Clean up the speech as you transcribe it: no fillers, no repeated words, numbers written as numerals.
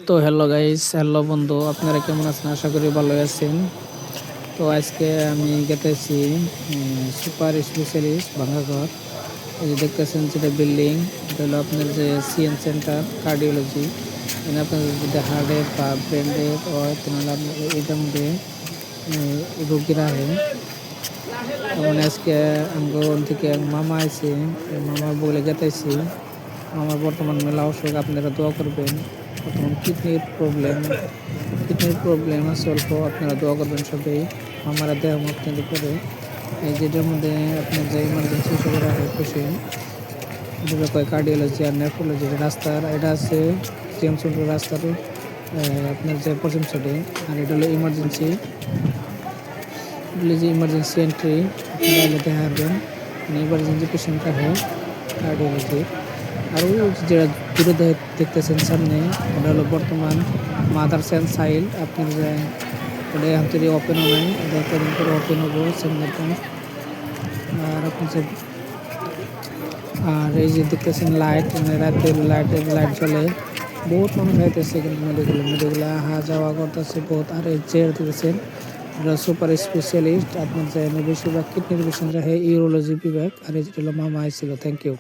তো hello guys, hello বন্ধু, আপনারা কেমন আছেন? আশা করি ভালো আছেন। তো আজকে আমি গেতেছি সুপার স্পেশালিস্ট ভাঙ্গাঘর। এই যে দেখতেছেন যেটা বিল্ডিং, এটা হলো আপনার যে সিএন সেন্টার কার্ডিওলজি। এখানে আপনাদের যদি হার্টের বা ব্রেনের হয় তাহলে আপনার এটার মধ্যে রোগীরা আহে। মানে আজকে আমগো থেকে মামা আইছে, মামার বলে গেতেছি। আমার বর্তমান মেলা অসুখ, আপনারা দোয়া করবেন। বর্তমান কিডনির প্রবলেম আছে অল্প, আপনারা দোয়া করবেন সবাই। মামারা দেহ মত কিন্তু করে এই যেটার মধ্যে আপনার যে ইমার্জেন্সি হিসেবে রাখে পেশেন্ট, যেটা কয় কার্ডিওলজি আর নেফ্রোলজি। রাস্তার এটা আছে সিএম সেন্টার রাস্তার আপনার যে পশ্চিম সাইডে। আর এটা হলো ইমার্জেন্সি, যে ইমার্জেন্সি এন্ট্রি, আপনারা আগে দেখা হারবেন। মানে ইমার্জেন্সি পেশেন্ট রাখে কার্ডিওলজি। আর ওই যেটা দূরে দেখতেছেন সামনে, ওটা হলো বর্তমান মাদার্স অ্যান্ড চাইল্ড। আপনার যে ওটা এখন থেকে ওপেনও নাই, এটা কদিন করে ওপেন হবো সেন্টারটা। আর আপনার যে আর এই যে দেখতেছেন লাইট, মানে রাতের লাইট জ্বলে। বহুত মানুষ আইতেছে কিন্তু মেডিকেলে আহা যাওয়া করতেছে বহুত। আর এই চেয়ার দেখতেছেন, এটা সুপার স্পেশালিস্ট। আপনার যে বেশিরভাগ কিডনির পেশেন্ট রাখে ইউরোলজি বিভাগ। আর এই যেটা হলো মামা আইছিল। Thank you.